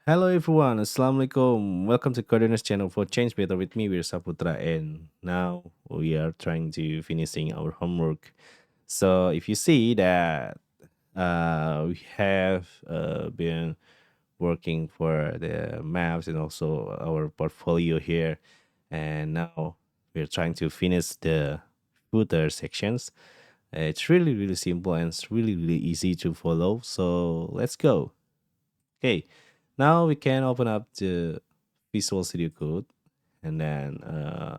Hello everyone, Assalamualaikum. Welcome to Coordinates channel for Change Better with me, We're Saputra, and now we are trying to finishing our homework. So if you see that we have been working for the maps and also our portfolio here, and now we're trying to finish the footer sections. It's really simple and it's really easy to follow. So let's go. Okay, now we can open up the Visual Studio Code, and then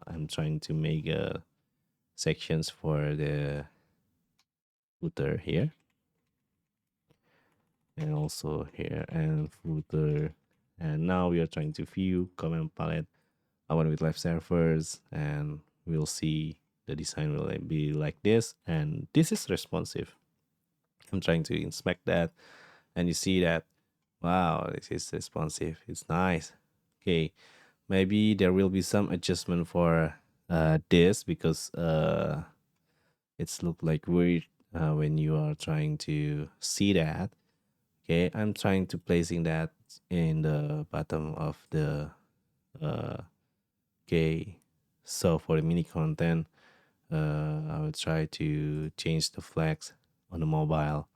I'm trying to make sections for the footer here, and also here and footer. And now we are trying to view comment palette. I want with live servers, and we'll see the design will be like this, and this is responsive. I'm trying to inspect that, and you see that wow, this is responsive. It's nice. Okay, maybe there will be some adjustment for this because it's look like weird when you are trying to see that. Okay, I'm trying to placing that in the bottom of the uh, okay. So for the mini content, I will try to change the flags on the mobile.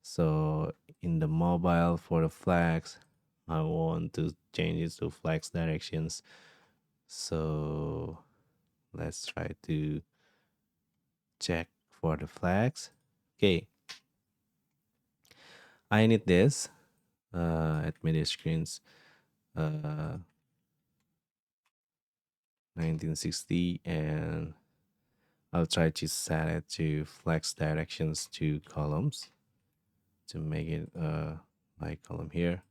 So in the mobile for the flags, I want to change it to flags directions. So let's try to check for the flags. Okay, I need this at media screens 1960, and I'll try to set it to flex directions to columns to make it my column here.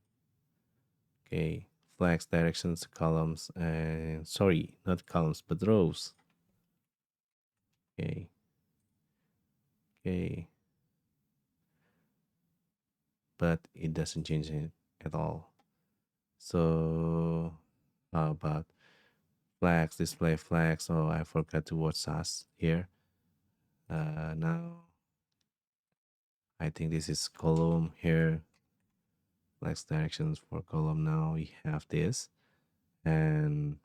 Okay, flex directions to columns, and sorry, not columns but rows. Okay, okay, but it doesn't change it at all. So how about flags, display flags? Oh, I forgot to watch SAS here. Now I think this is column here. Flex directions for column. Now we have this, and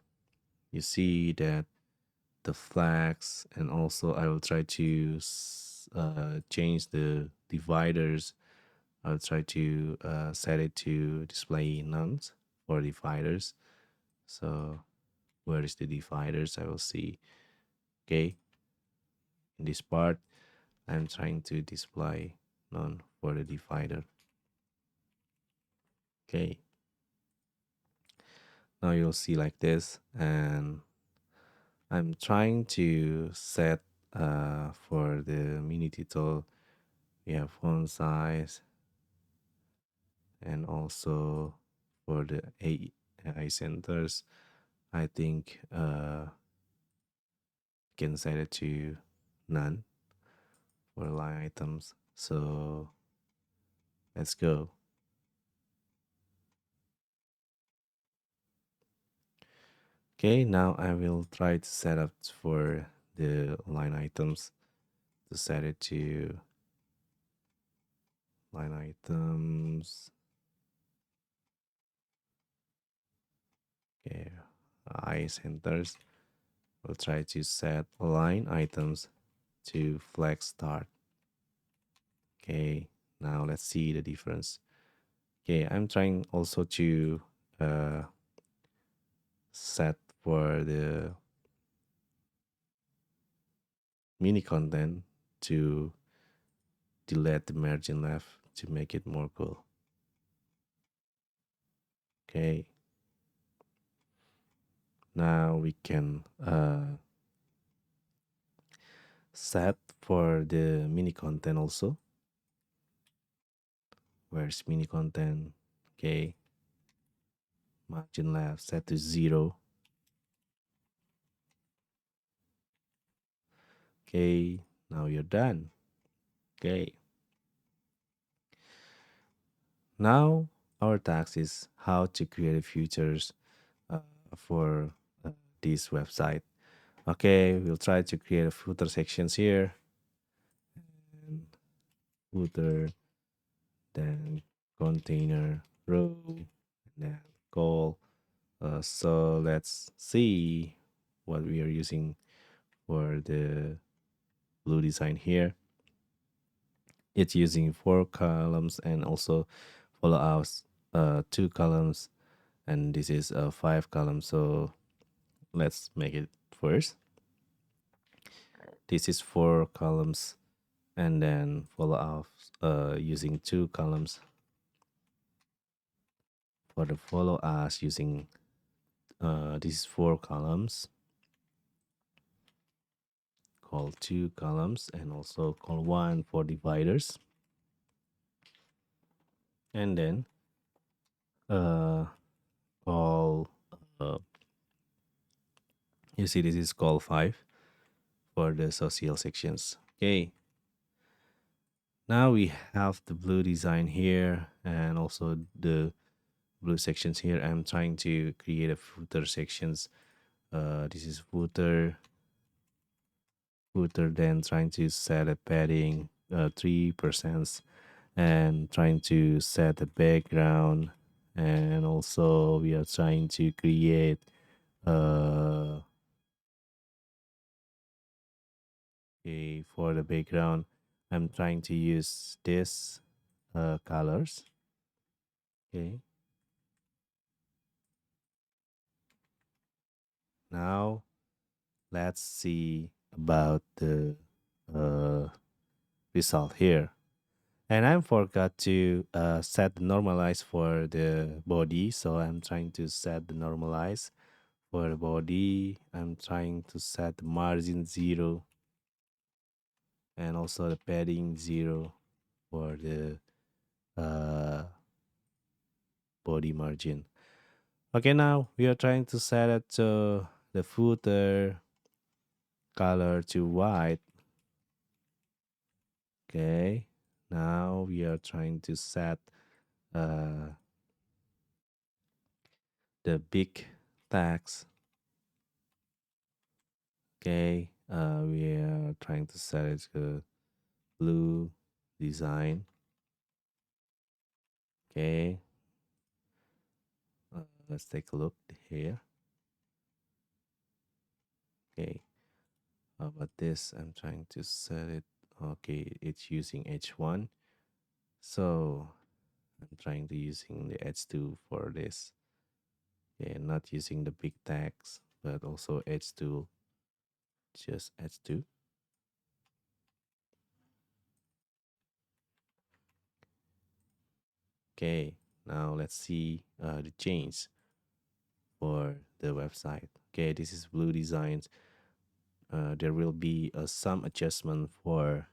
you see that the flags, and also I will try to change the dividers. I'll try to set it to display nuns for dividers. So where is the dividers? I will see. Okay, in this part, I'm trying to display none for the divider. Okay, now you'll see like this, and I'm trying to set for the mini title. We have font size, and also for the AI centers, I think can set it to none for line items. So let's go. Okay, now I will try to set up for the line items to set it to line items. Okay, I centers. We'll try to set line items to flex start. Okay, now let's see the difference. Okay, I'm trying also to uh, set for the mini content to delete the margin left to make it more cool. Okay, now we can set for the mini content also. Where's mini content? Okay, margin left set to 0. Okay, now you're done. Okay, now our task is how to create features uh, for this website. Okay, we'll try to create a footer sections here, and footer, then container row, and So let's see what we are using for the blue design here. It's using 4 columns and also follow us 2 columns, and this is 5 columns. So let's make it first. This is 4 columns, and then follow up using 2 columns. For the follow us using these 4 columns, call 2 columns, and also call 1 for dividers, and then uh, call you see this is call 5 for the social sections. Okay, now we have the blue design here and also the blue sections here. I'm trying to create a footer sections. This is footer, then trying to set a padding 3%, and trying to set the background, and also we are trying to create uh for the background. I'm trying to use this colors. Okay, now let's see about the uh result here. And I forgot to set the normalize for the body, so I'm trying to set the normalize for the body. I'm trying to set the margin 0 and also the padding 0 for the uh, body margin. Okay, now we are trying to set it to the footer color to white. Okay, now we are trying to set uh, the big text. Okay, we are trying to set it to blue design. Okay, let's take a look here. Okay, how about this? I'm trying to set it. Okay, it's using H1, so I'm trying to using the H2 for this. Okay, not using the big text, but also H2, just H2. Okay, now let's see the change for the website. Okay, this is blue designs. There will be some adjustment for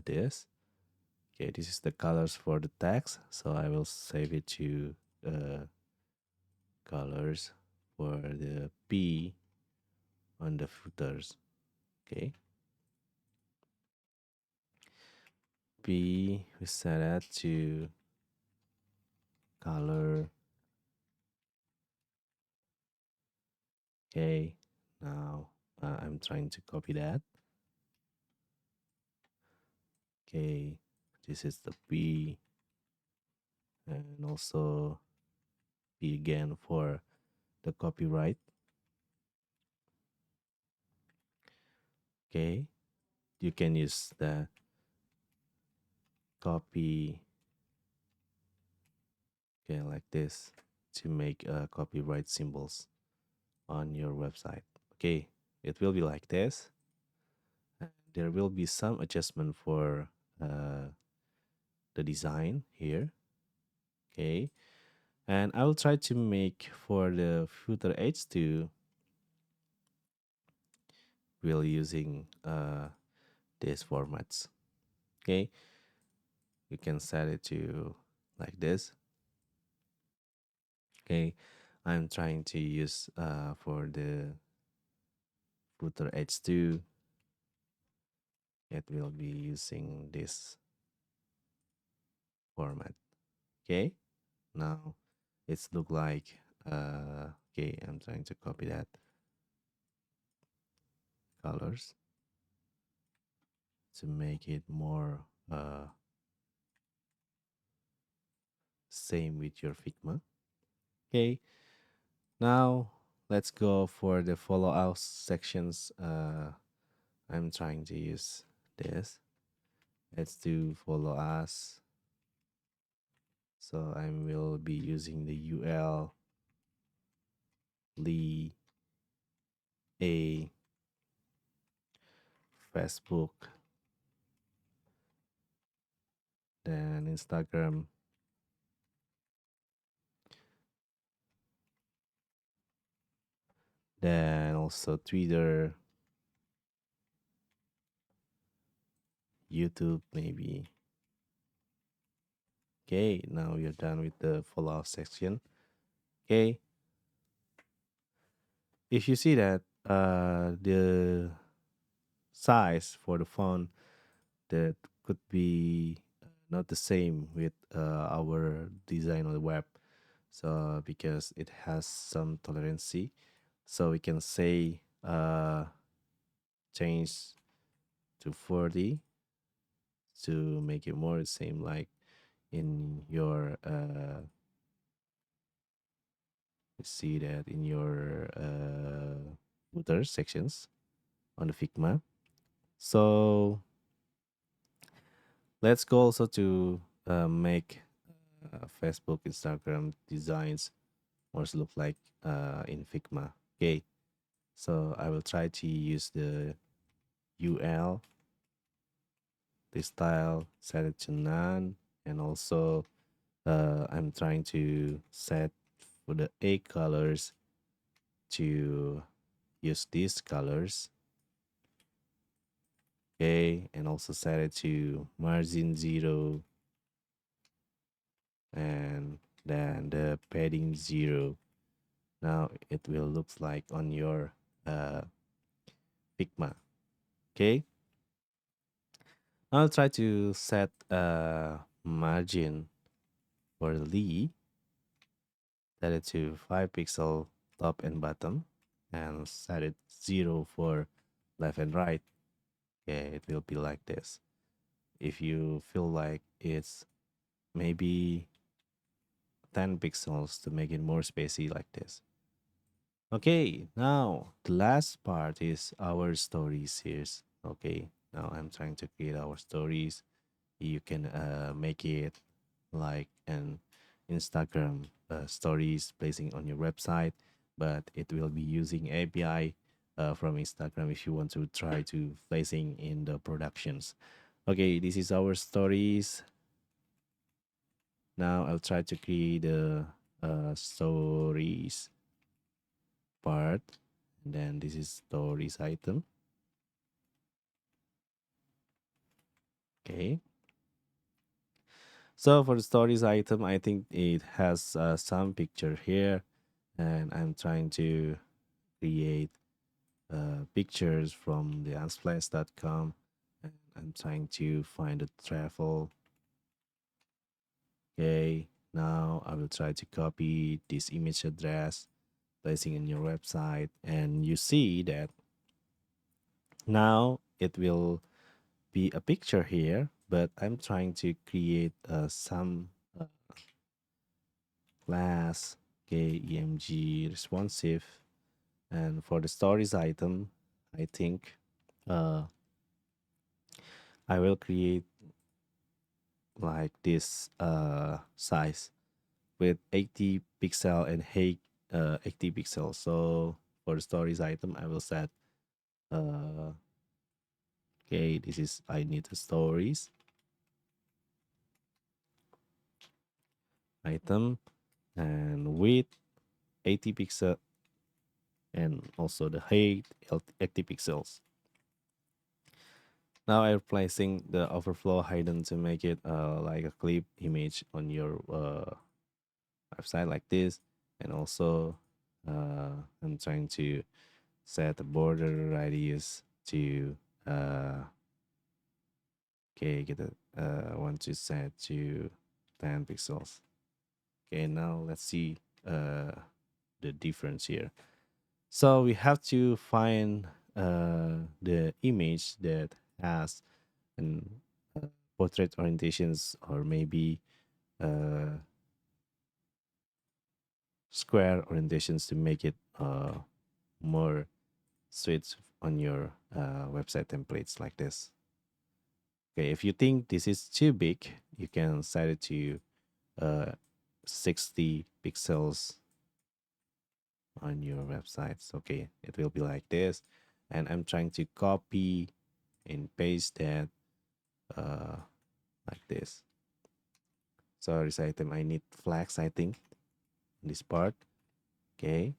this. Okay, this is the colors for the text, so I will save it to colors for the P on the footers. Okay, P we set that to color. Okay, now I'm trying to copy that. Okay, this is the P, and also P again for the copyright. Okay, you can use the copy, okay, like this, to make copyright symbols on your website. Okay, it will be like this. There will be some adjustment for the design here. Okay, and I will try to make for the footer H2 will using these formats. Okay, you can set it to like this. Okay, I'm trying to use for the footer H2, it will be using this format. Okay, now it's look like okay, I'm trying to copy that colors to make it more same with your Figma. Okay, Now let's go for the follow us sections. I'm trying to use this. Let's do follow us. So I will be using the UL Lee A Facebook, then Instagram, then also Twitter, YouTube maybe. Okay, now we are done with the follow up section. Okay, if you see that the size for the font that could be not the same with our design on the web, so because it has some tolerancy, so we can say change to 40 to make it more the same like in your you see that in your footer sections on the Figma. So let's go also to make Facebook, Instagram designs more look like in Figma. Okay, so I will try to use the UL, the style, set it to none, and also I'm trying to set for the A colors to use these colors. Okay, and also set it to margin 0 and then the padding 0. Now it will looks like on your Figma. Okay, I'll try to set a margin for the Lee, set it to 5 pixel top and bottom, and set it 0 for left and right. Okay, it will be like this. If you feel like it's maybe 10 pixels to make it more spacey like this. Okay, now the last part is our stories here. Okay, now I'm trying to create our stories. You can make it like an Instagram stories placing on your website, but it will be using API from Instagram if you want to try to placing in the productions. Okay, this is our stories. Now I'll try to create the stories part. And then this is stories item. Okay. So for the stories item, I think it has some picture here, and I'm trying to create pictures from the unsplash.com, and I'm trying to find the travel. Okay. Now I will try to copy this image address, placing in your website, and you see that now it will be a picture here, but I'm trying to create some class, okay, EMG responsive. And for the stories item, I think uh, I will create like this size with 80 pixel and height 80 pixels. So for the stories item, I will set uh, okay, this is I need the stories item and width 80 pixel and also the height 80 pixels. Now I'm placing the overflow hidden to make it like a clip image on your website like this. And also I'm trying to set the border radius to okay, get a want to set to 10 pixels. Okay, now let's see the difference here. So we have to find the image that has an portrait orientations or maybe uh, square orientations to make it more sweet on your website templates like this. Okay, if you think this is too big, you can set it to uh, 60 pixels on your websites. Okay, it will be like this. And I'm trying to copy and paste that uh, like this. So this item, I need flags, I think, in this part. Okay,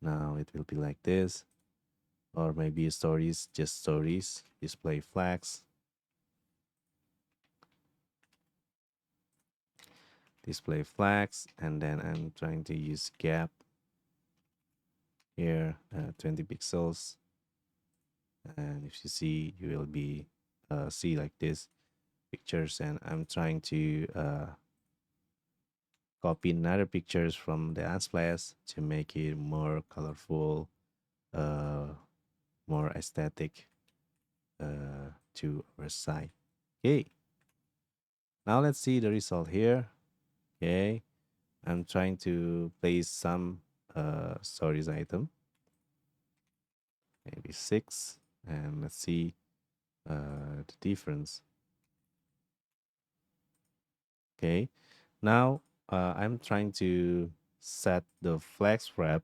now it will be like this. Or maybe stories, just stories, display flags, display flags, and then I'm trying to use gap here, 20 pixels. And if you see, you will be see like this pictures, and I'm trying to copy another pictures from the Unsplash to make it more colorful, uh, more aesthetic to our site. Okay, now let's see the result here. Okay, I'm trying to place some stories item, maybe six, and let's see the difference. Okay, now I'm trying to set the flex wrap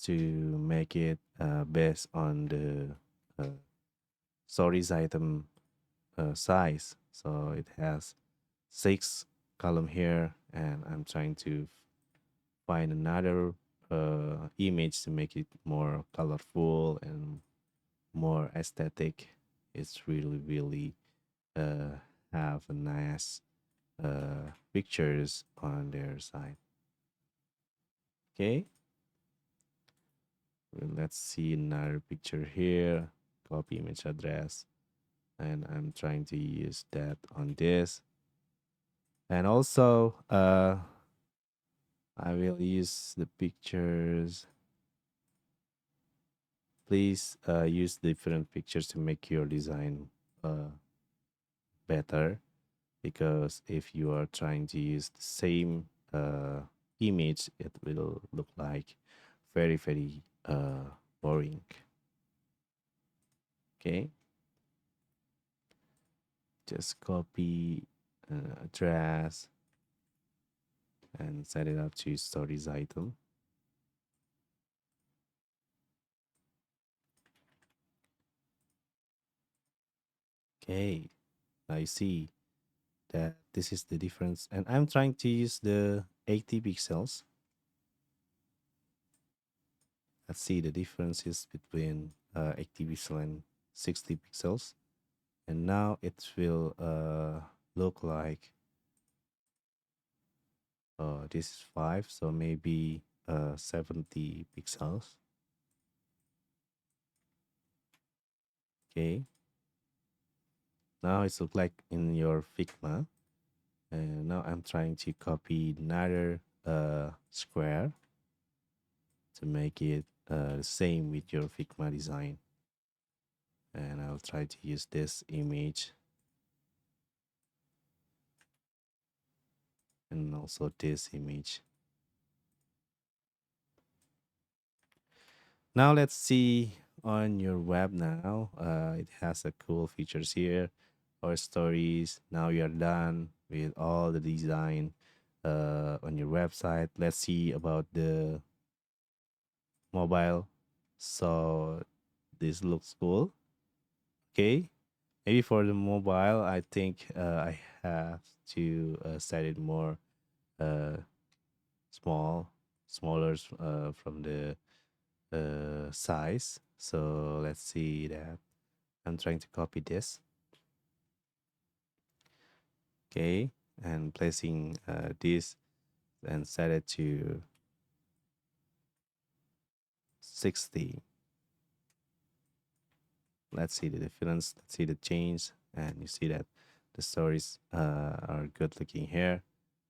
to make it based on the stories item size. So it has six column here, and I'm trying to find another image to make it more colorful and more aesthetic. It's really have a nice pictures on their side. Okay, well, let's see another picture here. Copy image address, and I'm trying to use that on this. And also, I will use the pictures. Please use different pictures to make your design better, because if you are trying to use the same image, it will look like very boring. Okay, just copy address and set it up to stories item. Okay, I see that this is the difference, and I'm trying to use the 80 pixels. Let's see the differences between 80 pixel and 60 pixels, and now it will look like this is 5, so maybe 70 pixels. Okay, now it's look like in your Figma, and now I'm trying to copy another square to make it the same with your Figma design. And I'll try to use this image and also this image. Now let's see on your web now. It has a cool features here, or stories. Now you're done with all the design on your website. Let's see about the mobile. So this looks cool. Okay, maybe for the mobile, I think I have to set it more uh, small, smaller from the size. So let's see that. I'm trying to copy this. Okay, and placing this and set it to 60. Let's see the difference. Let's see the change, and you see that the stories are good looking here,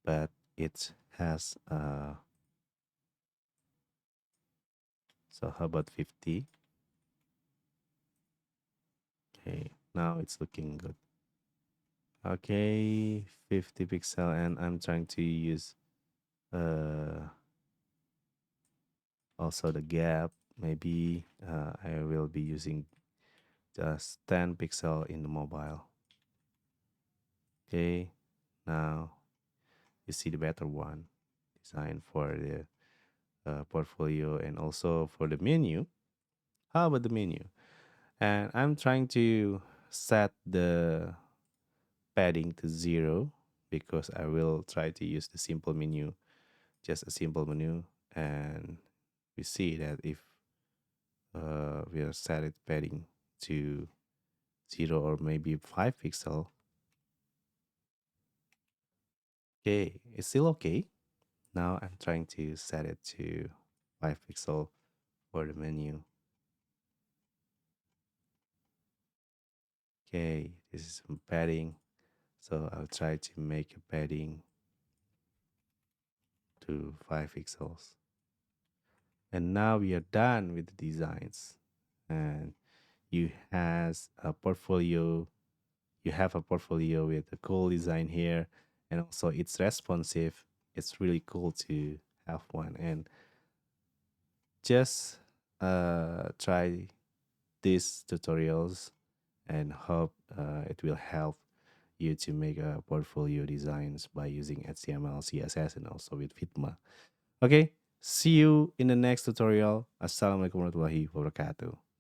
but it has so how about 50? Okay, now it's looking good. Okay, 50 pixel, and I'm trying to use uh, also the gap. Maybe I will be using just 10 pixel in the mobile. Okay, now you see the better one designed for the portfolio and also for the menu. How about the menu? And I'm trying to set the padding to 0 because I will try to use the simple menu, just a simple menu. And we see that if we are set it padding to 0 or maybe 5 pixel, okay, it's still okay. Now I'm trying to set it to 5 pixel for the menu. Okay, this is some padding. So I'll try to make a padding to 5 pixels. And now we are done with the designs. And you has a portfolio. You have a portfolio with a cool design here, and also it's responsive. It's really cool to have one. And just try these tutorials and hope it will help you to make a portfolio designs by using HTML, CSS, and also with Figma. Okay, see you in the next tutorial. Assalamualaikum warahmatullahi wabarakatuh.